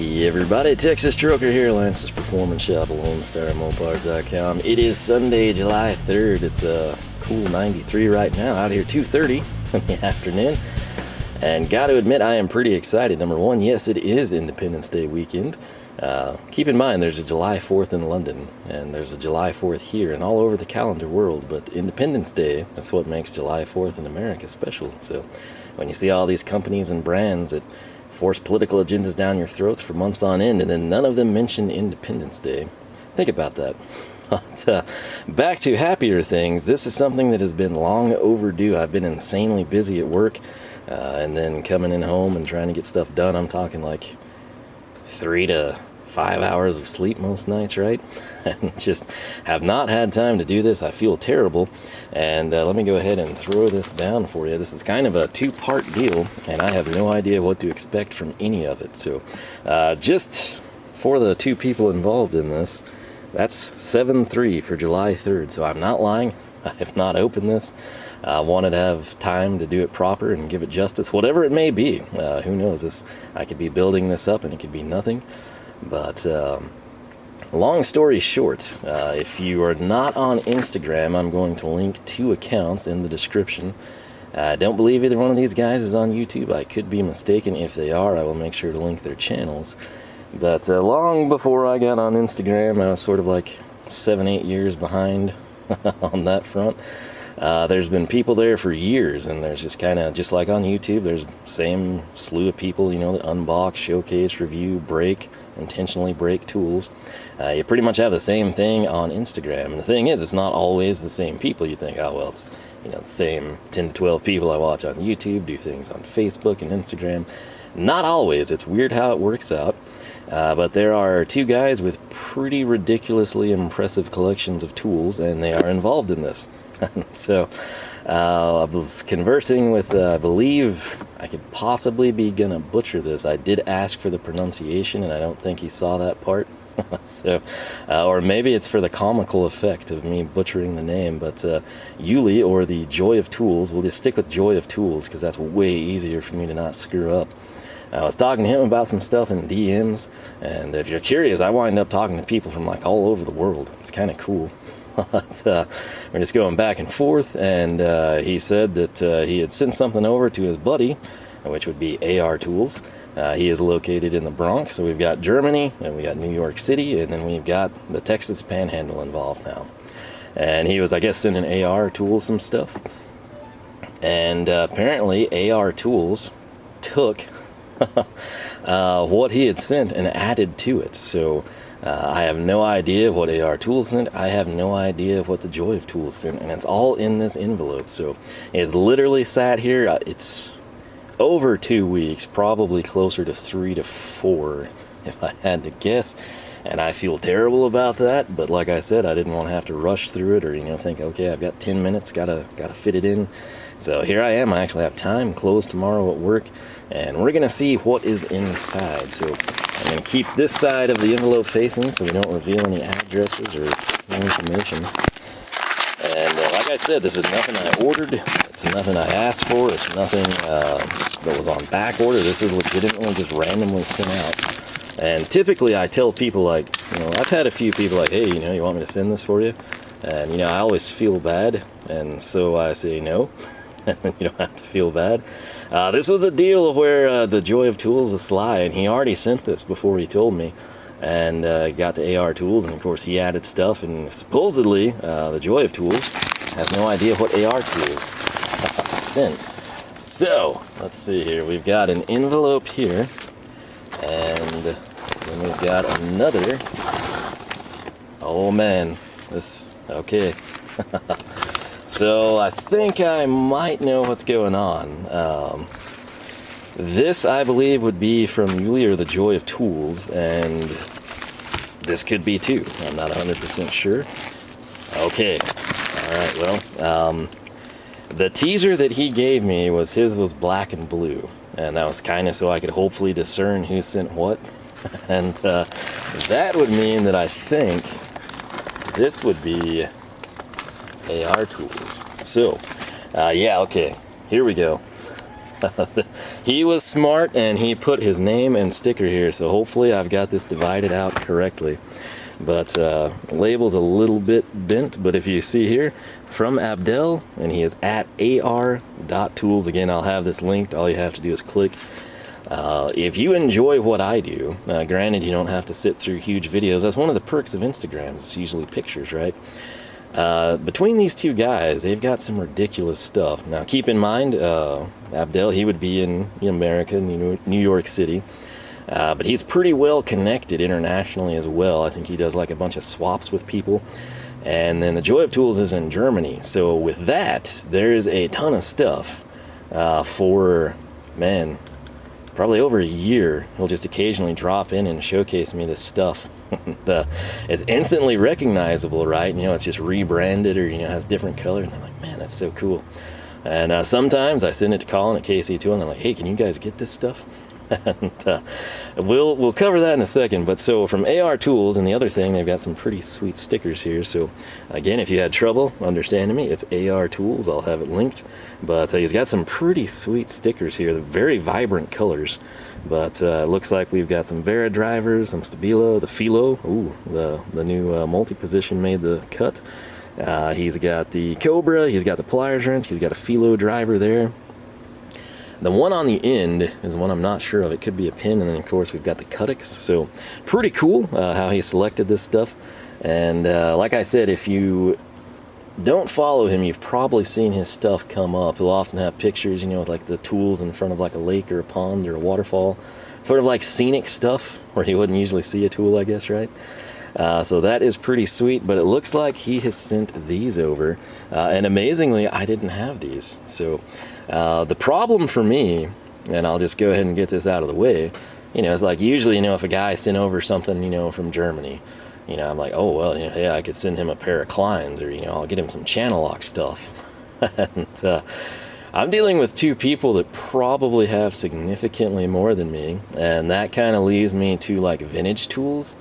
Hey everybody, Texas Trucker here, Lance's Performance Shop, LoneStarMopars.com. It is Sunday, July 3rd. It's a cool 93 right now, out here 2:30 in the afternoon. And got to admit, I am pretty excited. Number one, yes, it is Independence Day weekend. Keep in mind, there's a July 4th in London, and there's a July 4th here and all over the calendar world. But Independence Day, that's what makes July 4th in America special. So when you see all these companies and brands that force political agendas down your throats for months on end, and then none of them mention Independence Day, think about that. But back to happier things, this is something that has been long overdue. I've been insanely busy at work, and then coming in home and trying to get stuff done. I'm talking like 3 to 5 hours of sleep most nights, right? And just have not had time to do this. I feel terrible. And let me go ahead and throw this down for you. This is kind of a two-part deal, and I have no idea what to expect from any of it. So just for the two people involved in this, that's 7/3 for July 3rd. So I'm not lying. I have not opened this. I wanted to have time to do it proper and give it justice, whatever it may be. Who knows? I could be building this up and it could be nothing. But long story short, if you are not on Instagram, I'm going to link 2 accounts in the description. I don't believe either one of these guys is on YouTube. I could be mistaken. If they are, I will make sure to link their channels. But long before I got on Instagram, I was sort of like 7-8 years behind on that front. There's been people there for years, and there's just kind of, just like on YouTube, there's same slew of people, you know, that unbox, showcase, review, break, intentionally break tools. You pretty much have the same thing on Instagram, and the thing is, it's not always the same people. You think, oh well, it's, you know, the same 10 to 12 people I watch on YouTube do things on Facebook and Instagram. Not always. It's weird how it works out. But there are 2 guys with pretty ridiculously impressive collections of tools, and they are involved in this. So I was conversing with, I believe I could possibly be gonna butcher this. I did ask for the pronunciation, and I don't think he saw that part. So, or maybe it's for the comical effect of me butchering the name, but Yuli, or the Joy of Tools, we'll just stick with Joy of Tools because that's way easier for me to not screw up. I was talking to him about some stuff in DMs, and if you're curious, I wind up talking to people from like all over the world. It's kind of cool. But, we're just going back and forth, and he said that he had sent something over to his buddy, which would be ARTools. He is located in the Bronx, so we've got Germany, and we got New York City, and then we've got the Texas Panhandle involved now. And he was, I guess, sending ARTools some stuff. And apparently ARTools took what he had sent and added to it. So I have no idea what ARTools sent. I have no idea what the Joy of Tools sent, and it's all in this envelope. So it's literally sat here. It's over 2 weeks, probably closer to 3 to 4 if I had to guess, and I feel terrible about that. But like I said, I didn't want to have to rush through it, or, you know, think, okay, I've got 10 minutes, gotta fit it in. So here I am. I actually have time, closed tomorrow at work, and we're gonna see what is inside. So I'm gonna keep this side of the envelope facing so we don't reveal any addresses or information. And like I said, this is nothing I ordered. It's nothing I asked for. It's nothing that was on back order. This is legitimately just randomly sent out. And typically I tell people, like, you know, I've had a few people like, hey, you know, you want me to send this for you? And, you know, I always feel bad, and so I say no. And then you don't have to feel bad. This was a deal where the Joy of Tools was sly, and he already sent this before he told me. And got to ARTools, and of course he added stuff, and supposedly the Joy of Tools has no idea what ARTools sent. So let's see here. We've got an envelope here, and then we've got another. Oh man, this, okay. So I think I might know what's going on. This, I believe, would be from Yuli, or the Joy of Tools, and this could be too. I'm not 100% sure. Okay. Alright, well, the teaser that he gave me was, his was black and blue, and that was kind of so I could hopefully discern who sent what. And that would mean that I think this would be ARTools. So, yeah, okay, here we go. He was smart and he put his name and sticker here, so hopefully I've got this divided out correctly. But label's a little bit bent, but if you see here, from Abdel, and he is at AR.tools. Again, I'll have this linked. All you have to do is click. If you enjoy what I do, granted you don't have to sit through huge videos. That's one of the perks of Instagram. It's usually pictures, right? Between these two guys, they've got some ridiculous stuff. Now, keep in mind, Abdel, he would be in America, New York City. But he's pretty well connected internationally as well. I think he does like a bunch of swaps with people. And then the Joy of Tools is in Germany. So with that, there is a ton of stuff for, man, probably over a year. He'll just occasionally drop in and showcase me this stuff. It's instantly recognizable, right? It's just rebranded or, has different color. And I'm like, man, that's so cool. And sometimes I send it to Colin at KC2 and I'm like, hey, can you guys get this stuff? And we'll cover that in a second. But so from ARTools, and the other thing, they've got some pretty sweet stickers here. So again, if you had trouble understanding me, it's ARTools. I'll have it linked. But he's got some pretty sweet stickers here. They're very vibrant colors. But it looks like we've got some Vera drivers, some Stabilo, the Felo. Ooh, the new multi-position made the cut. He's got the Cobra. He's got the Pliers wrench. He's got a Felo driver there. The one on the end is one I'm not sure of. It could be a pin, and then of course we've got the Cutix. So pretty cool how he selected this stuff. And like I said, if you don't follow him, you've probably seen his stuff come up. He'll often have pictures, with like the tools in front of like a lake or a pond or a waterfall. Sort of like scenic stuff where you wouldn't usually see a tool, I guess, right? So that is pretty sweet, but it looks like he has sent these over. And amazingly, I didn't have these. So the problem for me, and I'll just go ahead and get this out of the way, it's like usually, if a guy sent over something, from Germany, I'm like, oh, well, yeah, I could send him a pair of Kleins, or, I'll get him some channel lock stuff. And I'm dealing with two people that probably have significantly more than me, and that kind of leaves me to like vintage tools.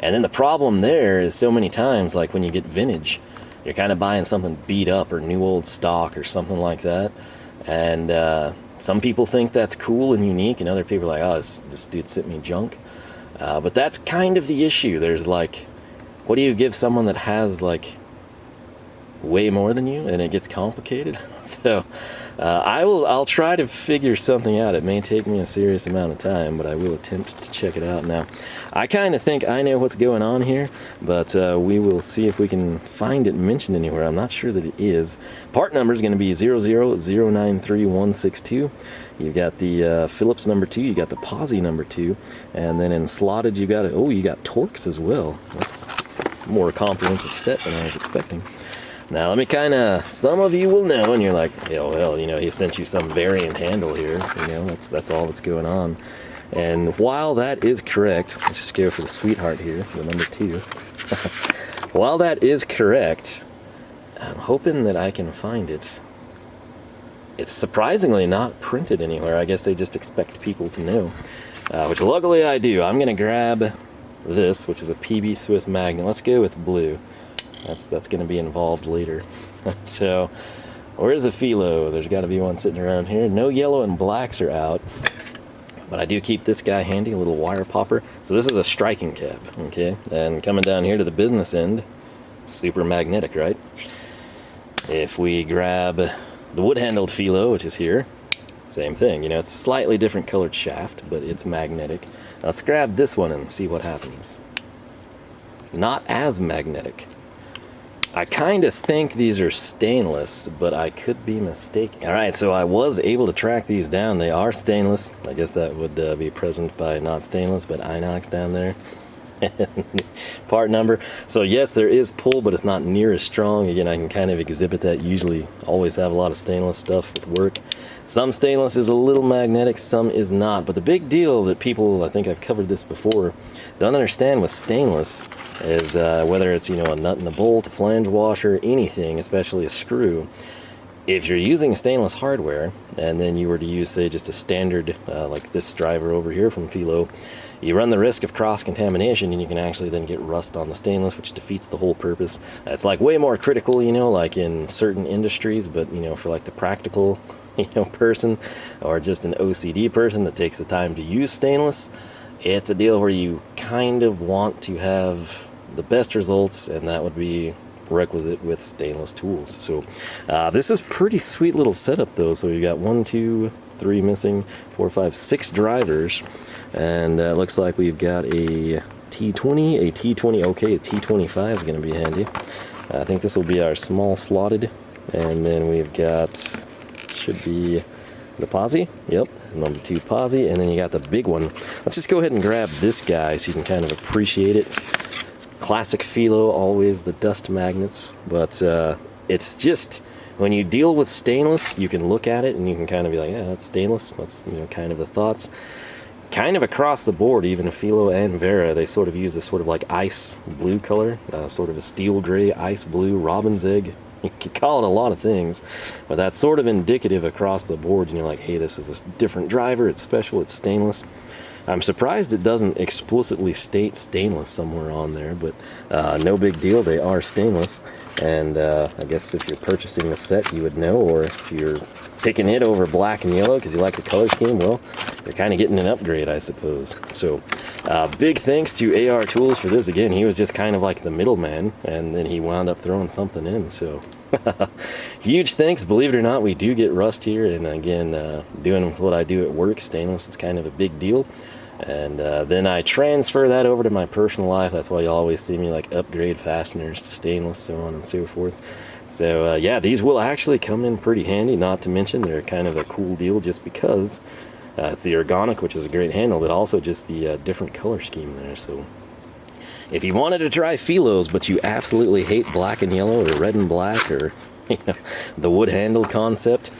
And then the problem there is so many times, like when you get vintage, you're kind of buying something beat up or new old stock or something like that. And some people think that's cool and unique, and other people are like, oh, this dude sent me junk. But that's kind of the issue. There's like, what do you give someone that has like way more than you, and it gets complicated? So I'll try to figure something out. It may take me a serious amount of time, but I will attempt to check it out. Now, I kind of think I know what's going on here, but we will see if we can find it mentioned anywhere. I'm not sure that it is. Part number is going to be 000936162. You've got the Phillips number 2, you got the Posi number 2, and then in slotted you got you got Torx as well. That's a more comprehensive set than I was expecting. Now, let me some of you will know, and you're like, oh, well, he sent you some variant handle here. That's all that's going on. And while that is correct, let's just go for the sweetheart here, the number 2. While that is correct, I'm hoping that I can find it. It's surprisingly not printed anywhere. I guess they just expect people to know, which luckily I do. I'm going to grab this, which is a PB Swiss magnet. Let's go with blue. That's going to be involved later. So, where's the Felo? There's got to be one sitting around here. No yellow and blacks are out, but I do keep this guy handy, a little wire popper. So this is a striking cap, okay? And coming down here to the business end, super magnetic, right? If we grab the wood-handled Felo, which is here, same thing. It's a slightly different colored shaft, but it's magnetic. Now let's grab this one and see what happens. Not as magnetic. I kind of think these are stainless, but I could be mistaken. Alright, so I was able to track these down. They are stainless. I guess that would be present by not stainless, but inox down there. Part number. So yes, there is pull, but it's not near as strong. Again, I can kind of exhibit that. Usually always have a lot of stainless stuff with work. Some stainless is a little magnetic, some is not. But the big deal that people, I think I've covered this before, don't understand with stainless is whether it's, a nut and a bolt, a flange washer, anything, especially a screw, If you're using stainless hardware, and then you were to use, say, just a standard, like this driver over here from Felo, you run the risk of cross-contamination, and you can actually then get rust on the stainless, which defeats the whole purpose. It's like way more critical, you know, like in certain industries, but, you know, for like the practical, you know, person, or just an OCD person that takes the time to use stainless, it's a deal where you kind of want to have the best results, and that would be requisite with stainless tools. So this is pretty sweet little setup though. So you got 1, 2, 3 missing, 4, 5, 6 drivers, and it looks like we've got a T20, a T20, okay, a T25 is going to be handy. I think this will be our small slotted, and then we've got, should be the posi, yep, number 2 posi, and then you got the big one. Let's just go ahead and grab this guy so you can kind of appreciate it. Classic Felo, always the dust magnets, but it's just, when you deal with stainless, you can look at it and you can kind of be like, yeah, that's stainless. That's, you know, kind of the thoughts. Kind of across the board, even Felo and Vera, they sort of use this sort of like ice blue color, sort of a steel gray, ice blue, robin's egg. You could call it a lot of things, but that's sort of indicative across the board. And you're like, hey, this is a different driver, it's special, it's stainless. I'm surprised it doesn't explicitly state stainless somewhere on there, but no big deal, they are stainless. And I guess if you're purchasing the set, you would know, or if you're picking it over black and yellow because you like the color scheme, well, you're kind of getting an upgrade, I suppose. So big thanks to ARTools for this. Again, he was just kind of like the middleman, and then he wound up throwing something in. So huge thanks. Believe it or not, we do get rust here, and again, doing what I do at work, stainless is kind of a big deal. And then I transfer that over to my personal life. That's why you always see me like upgrade fasteners to stainless, so on and so forth. So yeah, these will actually come in pretty handy, not to mention they're kind of a cool deal just because it's the ergonic, which is a great handle, but also just the different color scheme there. So if you wanted to try Felos, but you absolutely hate black and yellow or red and black, or you know, the wood handle concept,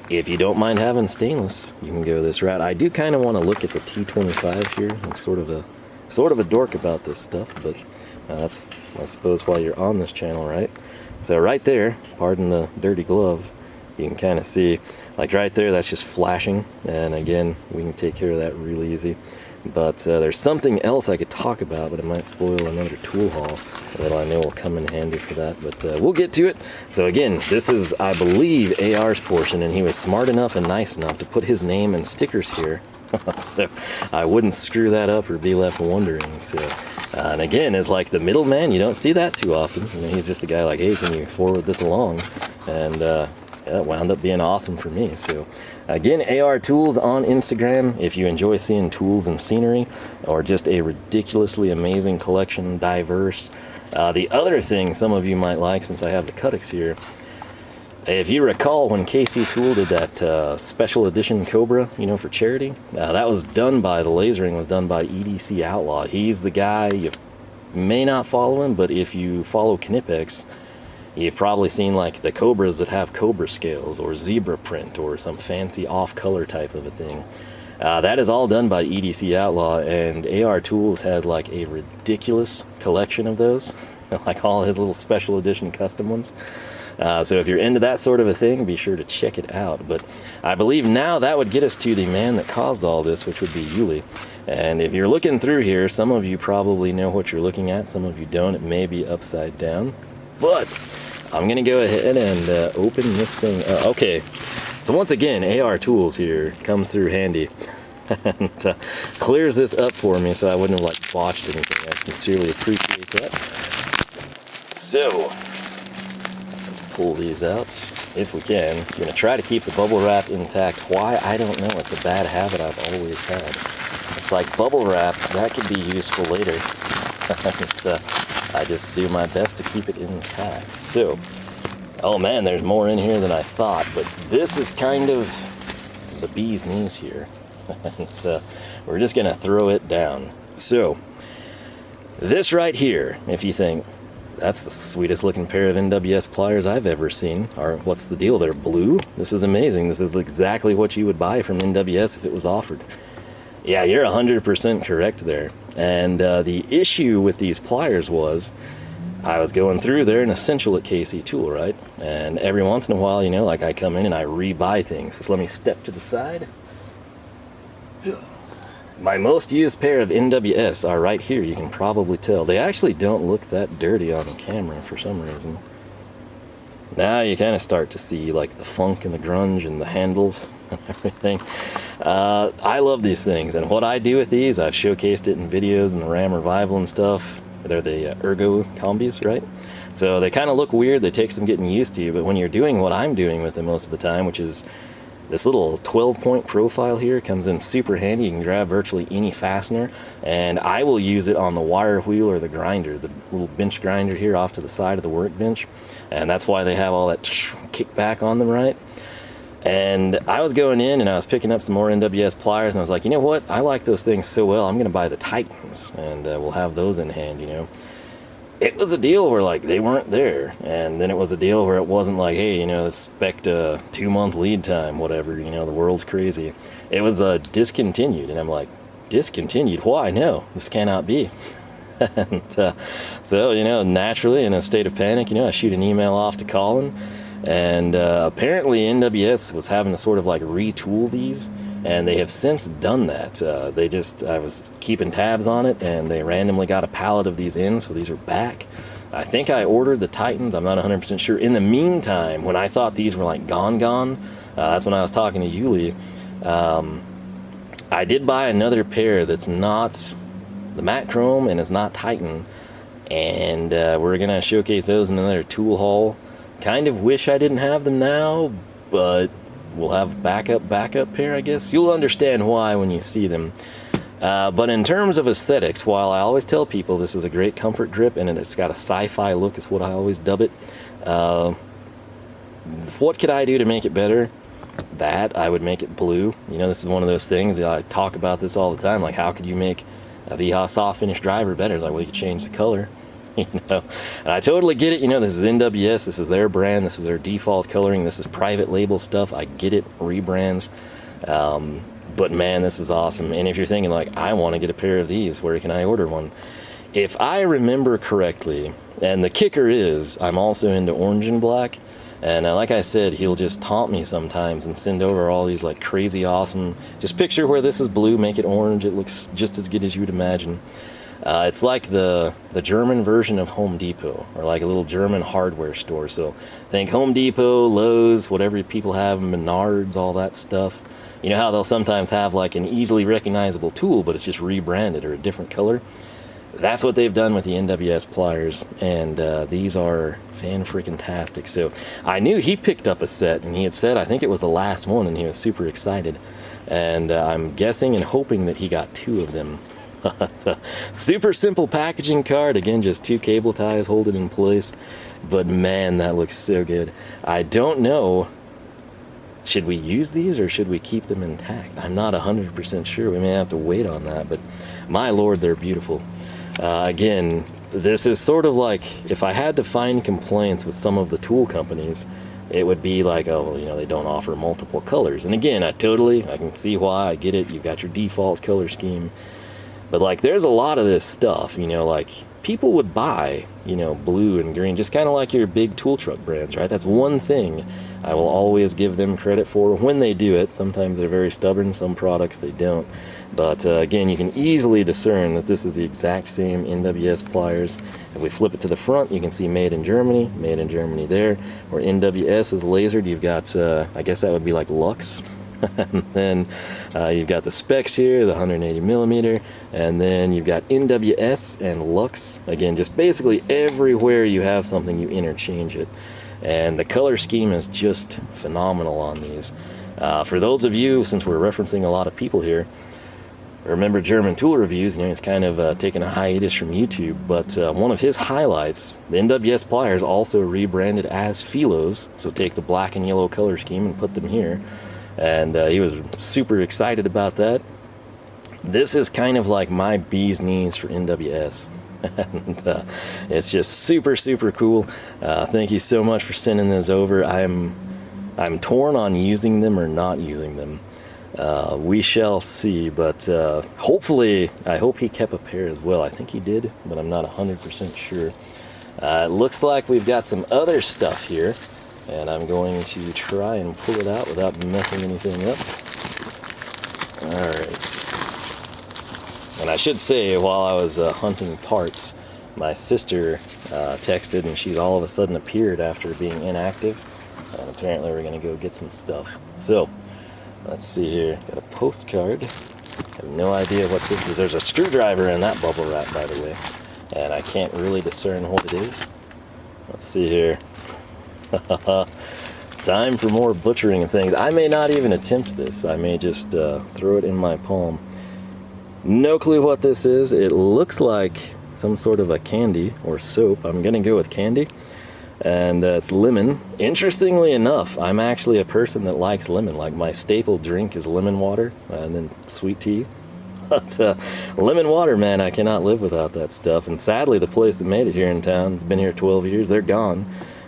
if you don't mind having stainless, you can go this route. I do kind of want to look at the T25 here. I'm sort of a dork about this stuff, but that's, I suppose, why you're on this channel, right? So right there, pardon the dirty glove, you can kind of see, like right there, that's just flashing. And again, we can take care of that really easy. But there's something else I could talk about, but it might spoil another tool haul that I know will come in handy for that, but we'll get to it. So again, this is, I believe, AR's portion, and he was smart enough and nice enough to put his name and stickers here. So I wouldn't screw that up or be left wondering. So and again, as like the middleman, you don't see that too often. You know, he's just a guy like, hey, can you forward this along? And yeah, it wound up being awesome for me. So again, ARTools on Instagram if you enjoy seeing tools and scenery, or just a ridiculously amazing collection, diverse. The other thing some of you might like, since I have the Cuttix here, if you recall when KC Tool did that special edition Cobra, you know, for charity, that was done by, the lasering was done by EDC Outlaw. He's the guy, you may not follow him, but if you follow Knipex, you've probably seen like the Cobras that have Cobra scales or zebra print or some fancy off-color type of a thing. That is all done by EDC Outlaw, and ARTools has like a ridiculous collection of those, like all his little special edition custom ones. So if you're into that sort of a thing, be sure to check it out. But I believe now that would get us to the man that caused all this, which would be Yuli. And if you're looking through here, some of you probably know what you're looking at, some of you don't. It may be upside down, but I'm gonna go ahead and open this thing up. Okay, so once again, ARTools here comes through handy and clears this up for me so I wouldn't have like botched anything. I sincerely appreciate that. So let's pull these out if we can. I'm gonna try to keep the bubble wrap intact. Why? I don't know. It's a bad habit I've always had. It's like bubble wrap, that could be useful later. I just do my best to keep it intact. So, oh man, there's more in here than I thought, but this is kind of the bee's knees here. And, we're just gonna throw it down. So, this right here, if you think, that's the sweetest looking pair of NWS pliers I've ever seen. Or what's the deal? They're blue? This is amazing. This is exactly what you would buy from NWS if it was offered. Yeah, you're 100% correct there. And the issue with these pliers was, I was going through, they're an essential at KC tool, right? And every once in a while, you know, like I come in and I rebuy things. But let me step to the side. My most used pair of NWS are right here. You can probably tell. They actually don't look that dirty on the camera for some reason. Now you kind of start to see like the funk and the grunge and the handles and everything. I love these things, and what I do with these, I've showcased it in videos and the Ram Revival and stuff. They're the Ergo combis, right? So they kind of look weird. They take some getting used to, but when you're doing what I'm doing with them most of the time, which is this little 12-point profile here, comes in super handy. You can grab virtually any fastener, and I will use it on the wire wheel or the grinder, the little bench grinder here off to the side of the workbench, and that's why they have all that kickback on them, right? And I was going in and I was picking up some more NWS pliers, and I was like, you know what? I like those things so well, I'm going to buy the Titans, and we'll have those in hand, you know. It was a deal where like they weren't there, and then it was a deal where it wasn't like, hey, you know, expect a 2-month lead time, whatever, you know, the world's crazy. It was discontinued, and I'm like, discontinued? Why? No, this cannot be. And so, you know, naturally in a state of panic, you know, I shoot an email off to Colin, and apparently NWS was having to sort of like retool these, and they have since done that. I was keeping tabs on it, and they randomly got a pallet of these in, so these are back. I think I ordered the Titans, I'm not 100% sure. In the meantime, when I thought these were like gone, that's when I was talking to Yuli. I did buy another pair that's not the matte chrome and it's not Titan, and we're gonna showcase those in another tool haul. Kind of wish I didn't have them now, but we'll have backup pair, I guess. You'll understand why when you see them. But in terms of aesthetics, while I always tell people this is a great comfort grip and it's got a sci-fi look, is what I always dub it. What could I do to make it better? That I would make it blue. You know, this is one of those things, I talk about this all the time, like how could you make a VH soft finish driver better? It's like, well, you could change the color. You know, and I totally get it. You know, this is NWS, this is their brand, this is their default coloring, this is private label stuff. I get it, rebrands, but man, this is awesome. And if you're thinking like, I want to get a pair of these, where can I order one? If I remember correctly, and the kicker is I'm also into orange and black, and like I said, he'll just taunt me sometimes and send over all these like crazy awesome, just picture where this is blue, make it orange, it looks just as good as you would imagine. It's like the German version of Home Depot, or like a little German hardware store. So think Home Depot, Lowe's, whatever people have, Menards, all that stuff. You know how they'll sometimes have like an easily recognizable tool, but it's just rebranded or a different color? That's what they've done with the NWS pliers, and these are fan-freaking-tastic. So I knew he picked up a set, and he had said, I think it was the last one, and he was super excited. And I'm guessing and hoping that he got 2 of them. Super simple packaging card, again, just 2 cable ties hold it in place, but man, that looks so good. I don't know, should we use these or should we keep them intact? I'm not 100% sure. We may have to wait on that, but my lord, they're beautiful. Again, this is sort of like, if I had to find complaints with some of the tool companies, it would be like, oh, well, you know, they don't offer multiple colors. And again, I can see why, I get it, you've got your default color scheme. But like, there's a lot of this stuff, you know, like people would buy, you know, blue and green, just kind of like your big tool truck brands, right? That's one thing I will always give them credit for when they do it. Sometimes they're very stubborn, some products they don't. But again, you can easily discern that this is the exact same NWS pliers. If we flip it to the front, you can see made in Germany there. Where NWS is lasered, you've got, I guess that would be like Lux. And then you've got the specs here, the 180 millimeter, and then you've got NWS and Lux. Again, just basically everywhere you have something, you interchange it. And the color scheme is just phenomenal on these. For those of you, since we're referencing a lot of people here, remember German tool reviews, you know, he's kind of taking a hiatus from YouTube, but one of his highlights, the NWS pliers also rebranded as Felos, so take the black and yellow color scheme and put them here. And he was super excited about that. This is kind of like my bee's knees for NWS. And it's just super cool. Thank you so much for sending those over. I'm torn on using them or not using them. We shall see, but hopefully, I hope he kept a pair as well. I think he did, but I'm not 100% sure. It looks like we've got some other stuff here, and I'm going to try and pull it out without messing anything up. Alright. And I should say, while I was hunting parts, my sister texted, and she's all of a sudden appeared after being inactive. And apparently we're going to go get some stuff. So, let's see here. Got a postcard. I have no idea what this is. There's a screwdriver in that bubble wrap, by the way. And I can't really discern what it is. Let's see here. Time for more butchering of things. I may not even attempt this. I may just throw it in my palm. No clue what this is. It looks like some sort of a candy or soap. I'm gonna go with candy. And it's lemon. Interestingly enough, I'm actually a person that likes lemon. Like, my staple drink is lemon water and then sweet tea. But lemon water, man, I cannot live without that stuff. And sadly, the place that made it here in town has been here 12 years. They're gone.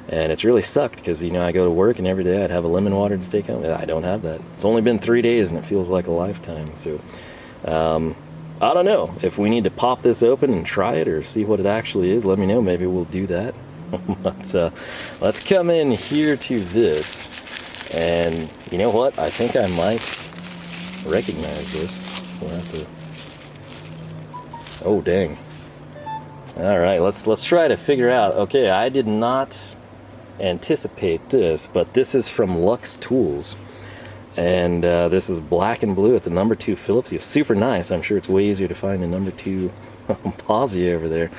And it's really sucked because, you know, I go to work and every day I'd have a lemon water to take home. I don't have that. It's only been 3 days and it feels like a lifetime. So, I don't know. If we need to pop this open and try it or see what it actually is, let me know. Maybe we'll do that. But let's come in here to this. And you know what? I think I might recognize this. We'll have to... Oh, dang. Alright, let's try to figure out. Okay, I did not anticipate this, but this is from Lux Tools. And this is black and blue. It's a number 2 Phillips. It's super nice. I'm sure it's way easier to find a number 2 posi over there.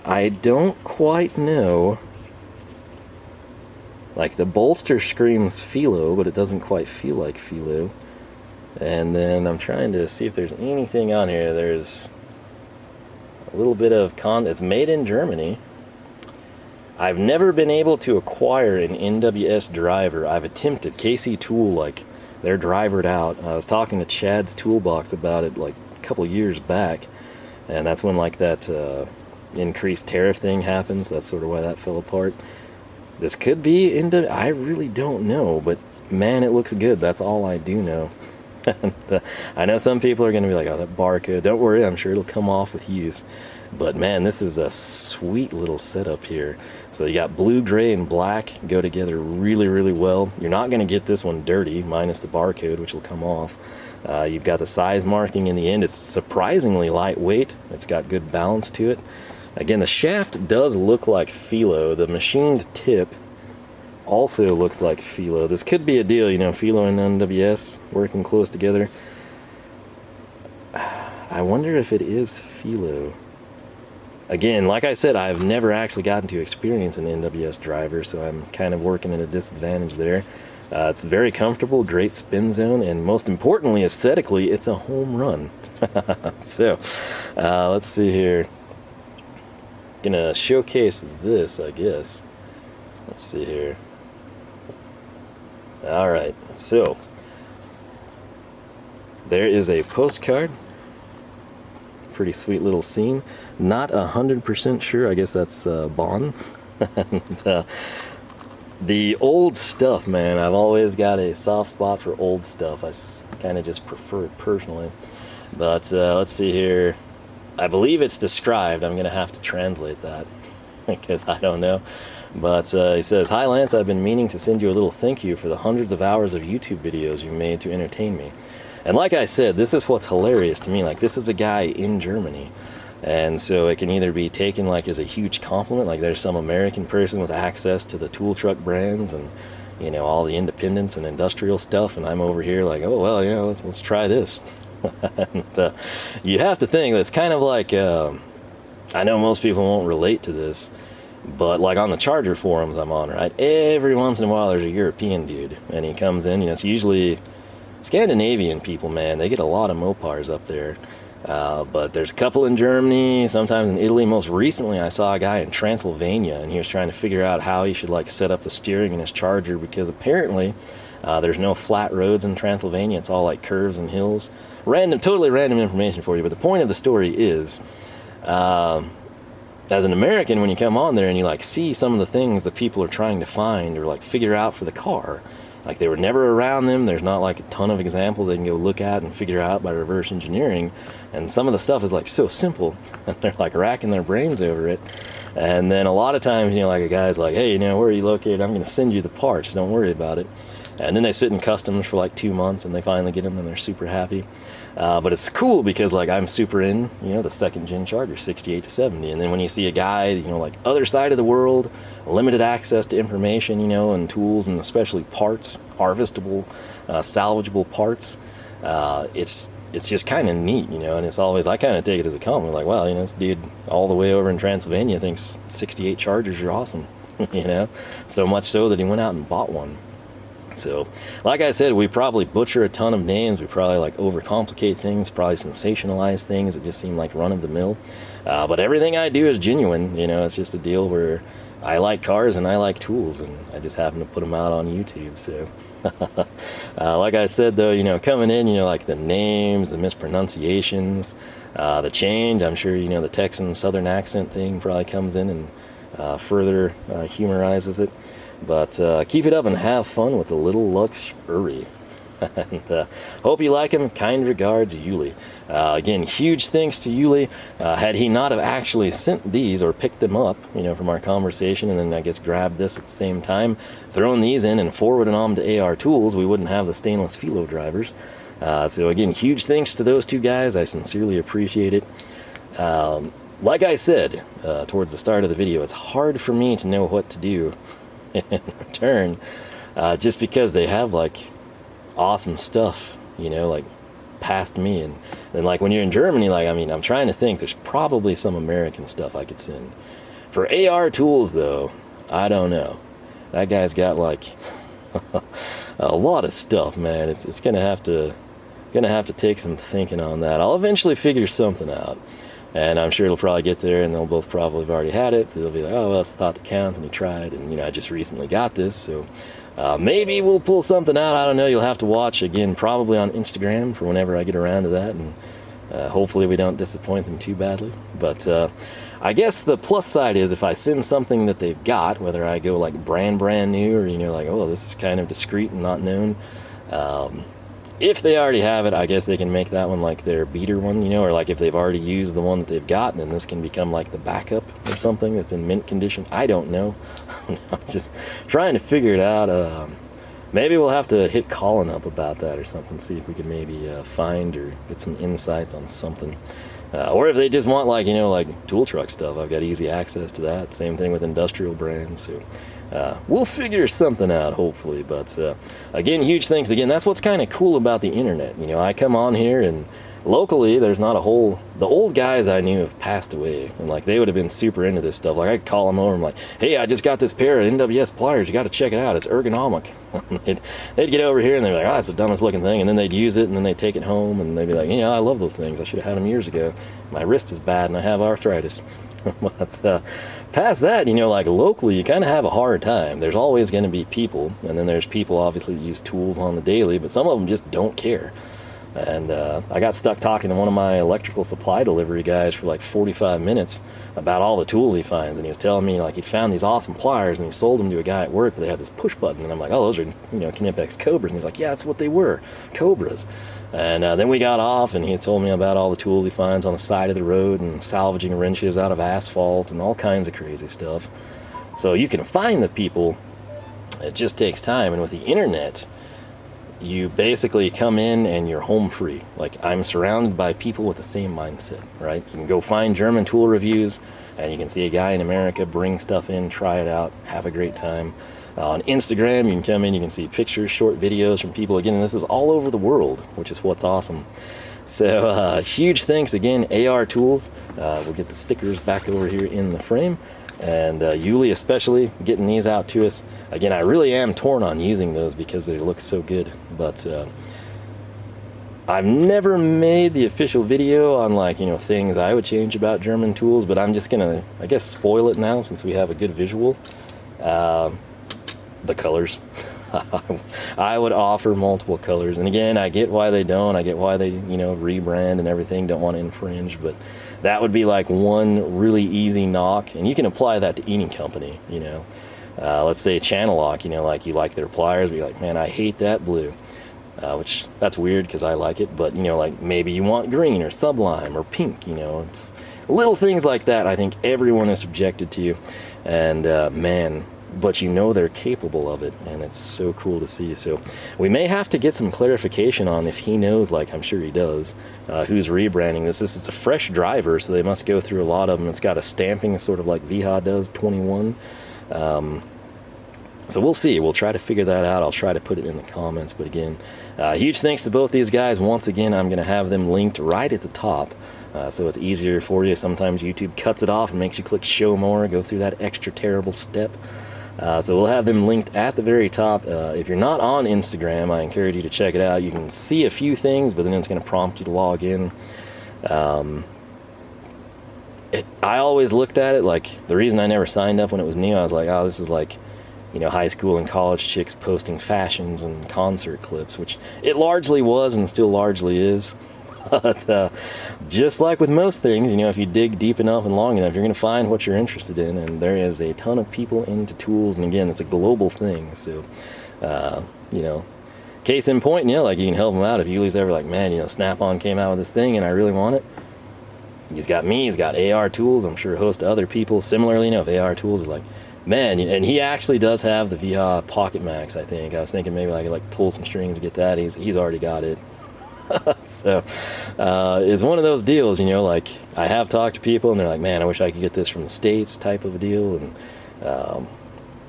I don't quite know. Like, the bolster screams Felo, but it doesn't quite feel like Felo. And then I'm trying to see if there's anything on here. There's a little bit of it's made in Germany. I've never been able to acquire an NWS driver. I've attempted. KC Tool, like, they're drivered out. I was talking to Chad's Toolbox about it like a couple years back, and that's when like that increased tariff thing happens. That's sort of why that fell apart. This could be I really don't know, but man, it looks good. That's all I do know. And, I know some people are going to be like, oh, that barcode. Don't worry, I'm sure it'll come off with use. But man, this is a sweet little setup here. So you got blue, gray, and black go together really, really well. You're not going to get this one dirty, minus the barcode, which will come off. You've got the size marking in the end. It's surprisingly lightweight. It's got good balance to it. Again, the shaft does look like Felo. The machined tip also looks like Felo. This could be a deal, you know, Felo and NWS working close together. I wonder if it is Felo. Again, like I said, I've never actually gotten to experience an NWS driver, so I'm kind of working at a disadvantage there. It's very comfortable, great spin zone, and most importantly, aesthetically, it's a home run. So, let's see here. Gonna showcase this, I guess. Let's see here. Alright, so there is a postcard. Pretty sweet little scene. Not 100% sure, I guess that's Bonn. And, the old stuff, man, I've always got a soft spot for old stuff. I kind of just prefer it personally. But let's see here. I believe it's described. I'm going to have to translate that because I don't know. But he says, "Hi Lance, I've been meaning to send you a little thank you for the hundreds of hours of YouTube videos you made to entertain me." And like I said, this is what's hilarious to me. Like, this is a guy in Germany. And so it can either be taken like as a huge compliment, like there's some American person with access to the tool truck brands and, you know, all the independence and industrial stuff, and I'm over here like, oh well, you know, let's try this. And you have to think that's kind of like I know most people won't relate to this, but like on the Charger forums I'm on, right, every once in a while there's a European dude and he comes in, you know, it's usually Scandinavian people, man. They get a lot of Mopars up there. But there's a couple in Germany, sometimes in Italy. Most recently I saw a guy in Transylvania, and he was trying to figure out how he should like set up the steering in his Charger, because apparently there's no flat roads in Transylvania. It's all like curves and hills. Totally random information for you, but the point of the story is, as an American, when you come on there and you like see some of the things that people are trying to find or like figure out for the car, like they were never around them. There's not like a ton of examples they can go look at and figure out by reverse engineering. And some of the stuff is like so simple, and they're like racking their brains over it. And then a lot of times, you know, like a guy's like, hey, you know, where are you located? I'm going to send you the parts. Don't worry about it. And then they sit in customs for like 2 months, and they finally get them, and they're super happy. But it's cool because like I'm super in, you know, the second gen charger, 68 to 70. And then when you see a guy, you know, like other side of the world, limited access to information, you know, and tools, and especially parts, harvestable, salvageable parts, it's just kind of neat, you know. And it's always, I kind of take it as a compliment, like, wow, you know, this dude all the way over in Transylvania thinks 68 chargers are awesome, you know, so much so that he went out and bought one. So, like I said, we probably butcher a ton of names. We probably like overcomplicate things, probably sensationalize things that just seem like run-of-the-mill. But everything I do is genuine. You know, it's just a deal where I like cars and I like tools, and I just happen to put them out on YouTube. So, like I said, though, you know, coming in, you know, like the names, the mispronunciations, the change. I'm sure, you know, the Texan Southern accent thing probably comes in and further humorizes it. But keep it up and have fun with the little luxury. And hope you like him. Kind regards, Yuli. Again, huge thanks to Yuli. Had he not have actually sent these or picked them up, you know, from our conversation, and then I guess grabbed this at the same time, thrown these in and forwarded them to ARTools, we wouldn't have the stainless Felo drivers. So again, huge thanks to those two guys. I sincerely appreciate it. Like I said towards the start of the video, it's hard for me to know what to do in return, just because they have like awesome stuff, you know, like past me. And then like when you're in Germany, like, I mean, I'm trying to think, there's probably some American stuff I could send. For ARTools though, I don't know. That guy's got like a lot of stuff, man. It's gonna have to take some thinking on that. I'll eventually figure something out. And I'm sure it'll probably get there, and they'll both probably have already had it. They'll be like, oh, well, it's the thought that counts, and he tried, and, you know, I just recently got this, so maybe we'll pull something out. I don't know. You'll have to watch, again, probably on Instagram for whenever I get around to that, and hopefully we don't disappoint them too badly. But I guess the plus side is if I send something that they've got, whether I go, like, brand new, or, you know, like, oh, this is kind of discreet and not known, if they already have it, I guess they can make that one like their beater one, you know, or like if they've already used the one that they've got, then this can become like the backup or something that's in mint condition. I don't know. I'm just trying to figure it out. Maybe we'll have to hit Colin up about that or something, see if we can maybe find or get some insights on something. Or if they just want, like, you know, like tool truck stuff, I've got easy access to that. Same thing with industrial brands. So we'll figure something out, hopefully. But again, huge thanks. Again, that's what's kind of cool about the internet. You know, I come on here, and locally there's not a whole, the old guys I knew have passed away, and like they would have been super into this stuff. Like I'd call them over and like, hey, I just got this pair of NWS pliers, you got to check it out, it's ergonomic. they'd get over here and they'd be like, oh, that's the dumbest looking thing, and then they'd use it, and then they'd take it home, and they'd be like, I love those things, I should have had them years ago, my wrist is bad and I have arthritis. But past that, you know, like locally you kind of have a hard time. There's always going to be people, and then there's people obviously that use tools on the daily, but some of them just don't care. And I got stuck talking to one of my electrical supply delivery guys for like 45 minutes about all the tools he finds, and he was telling me like he'd found these awesome pliers and he sold them to a guy at work, but they had this push button, and I'm like, oh, those are, you know, Knipex Cobras, and he's like, yeah, that's what they were, Cobras. And then we got off, and he told me about all the tools he finds on the side of the road and salvaging wrenches out of asphalt and all kinds of crazy stuff. So you can find the people, it just takes time. And with the internet, you basically come in and you're home free. Like, I'm surrounded by people with the same mindset, right? You can go find German tool reviews, and you can see a guy in America bring stuff in, try it out, have a great time. On Instagram, you can come in, you can see pictures, short videos from people. Again, and this is all over the world, which is what's awesome. So huge thanks again, ARTools. We'll get the stickers back over here in the frame. And Yuli especially, getting these out to us. Again, I really am torn on using those because they look so good. But I've never made the official video on, like, you know, things I would change about German tools, but I'm just gonna, I guess, spoil it now since we have a good visual. The colors. I would offer multiple colors, and again, I get why they don't, I get why they, you know, rebrand and everything, don't want to infringe, but that would be like one really easy knock, and you can apply that to any company, you know. let's say channel lock, you know, like you like their pliers, but you're like, man, I hate that blue. Which that's weird because I like it, but you know, like maybe you want green or sublime or pink, you know, it's little things like that I think everyone is subjected to, and man, but you know they're capable of it, and it's so cool to see. So we may have to get some clarification on if he knows, like I'm sure he does, who's rebranding this. This is a fresh driver, so they must go through a lot of them. It's got a stamping sort of like VHA does, 21. So we'll see. We'll try to figure that out. I'll try to put it in the comments. But again, huge thanks to both these guys. Once again, I'm going to have them linked right at the top, so it's easier for you. Sometimes YouTube cuts it off and makes you click show more, go through that extra terrible step. So we'll have them linked at the very top. If you're not on Instagram, I encourage you to check it out. You can see a few things, but then it's going to prompt you to log in. I always looked at it like, the reason I never signed up when it was new, I was like, oh, this is like, you know, high school and college chicks posting fashions and concert clips, which it largely was and still largely is. But just like with most things, you know, if you dig deep enough and long enough, you're going to find what you're interested in, and there is a ton of people into tools, and again, it's a global thing. So, you know, case in point, you know, like you can help them out if Yuli's ever like, man, you know, Snap-on came out with this thing and I really want it. He's got me, he's got ARTools, I'm sure a host of other people. Similarly, you know, if ARTools is like, man, and he actually does have the VHA Pocket Max, I think. I was thinking maybe I could like pull some strings to get that. He's already got it. So it's one of those deals, you know, like I have talked to people and they're like, man, I wish I could get this from the States type of a deal. And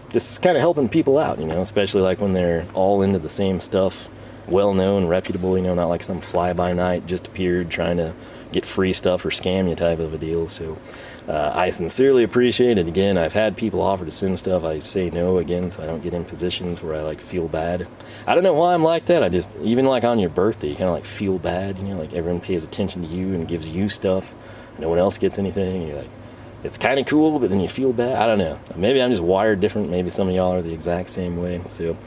this is kind of helping people out, you know, especially like when they're all into the same stuff, well-known, reputable, you know, not like some fly-by-night just appeared trying to get free stuff or scam you type of a deal. So I sincerely appreciate it. Again, I've had people offer to send stuff. I say no again, so I don't get in positions where I like feel bad. I don't know why I'm like that. I just, even like on your birthday, you kind of like feel bad, you know, like everyone pays attention to you and gives you stuff. No one else gets anything. And you're like, it's kind of cool, but then you feel bad. I don't know. Maybe I'm just wired different. Maybe some of y'all are the exact same way. So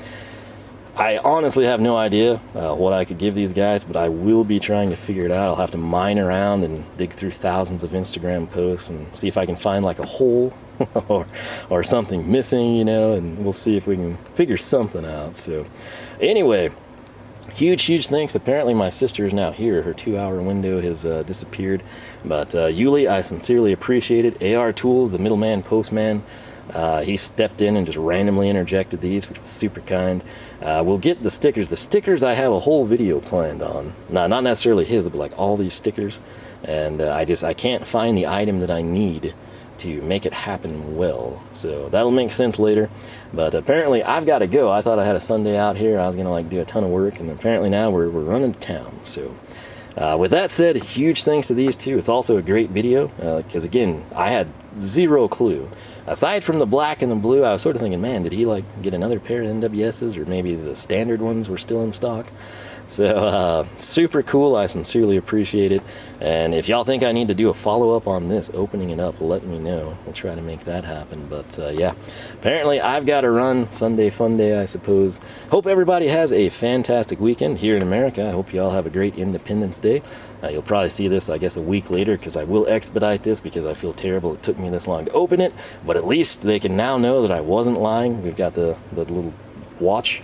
I honestly have no idea what I could give these guys, but I will be trying to figure it out. I'll have to mine around and dig through thousands of Instagram posts and see if I can find like a hole or something missing, you know, and we'll see if we can figure something out. So anyway, huge thanks. Apparently my sister is now here. Her 2-hour window has disappeared. But Yuli, I sincerely appreciate it. ARTools, the middleman, postman, he stepped in and just randomly interjected these, which was super kind. We'll get the stickers. The stickers I have a whole video planned on. Not necessarily his, but like all these stickers. And I can't find the item that I need to make it happen well. So that'll make sense later. But apparently I've got to go. I thought I had a Sunday out here. I was going to like do a ton of work, and apparently now we're running to town. So with that said, huge thanks to these two. It's also a great video because again, I had zero clue. Aside from the black and the blue, I was sort of thinking, man, did he like get another pair of NWS's, or maybe the standard ones were still in stock? So super cool. I sincerely appreciate it. And if y'all think I need to do a follow-up on this, opening it up, let me know. We'll try to make that happen. But yeah, apparently I've got to run. Sunday fun day, I suppose. Hope everybody has a fantastic weekend here in America. I hope y'all have a great Independence Day. You'll probably see this, I guess, a week later, because I will expedite this because I feel terrible it took me this long to open it. But at least they can now know that I wasn't lying. We've got the little watch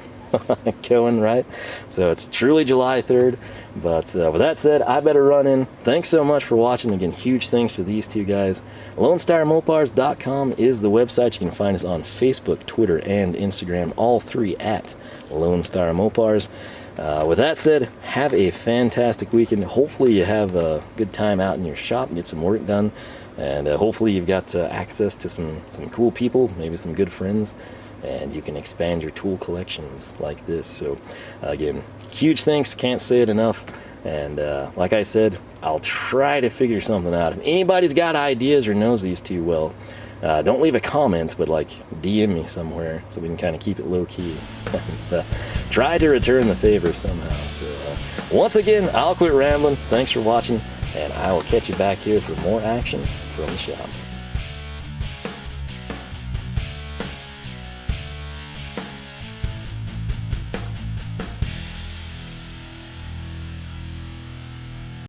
going, right? So it's truly July 3rd. But with that said, I better run in. Thanks so much for watching. Again, huge thanks to these two guys. LoneStarMopars.com is the website. You can find us on Facebook, Twitter, and Instagram, all three at Lone Star Mopars. With that said, have a fantastic weekend. Hopefully you have a good time out in your shop and get some work done. And hopefully you've got access to some cool people, maybe some good friends, and you can expand your tool collections like this. So again, huge thanks, can't say it enough. And like I said, I'll try to figure something out. If anybody's got ideas or knows these two well, don't leave a comment, but like DM me somewhere so we can kind of keep it low key. Try to return the favor somehow. So once again, I'll quit rambling. Thanks for watching, and I will catch you back here for more action from the shop.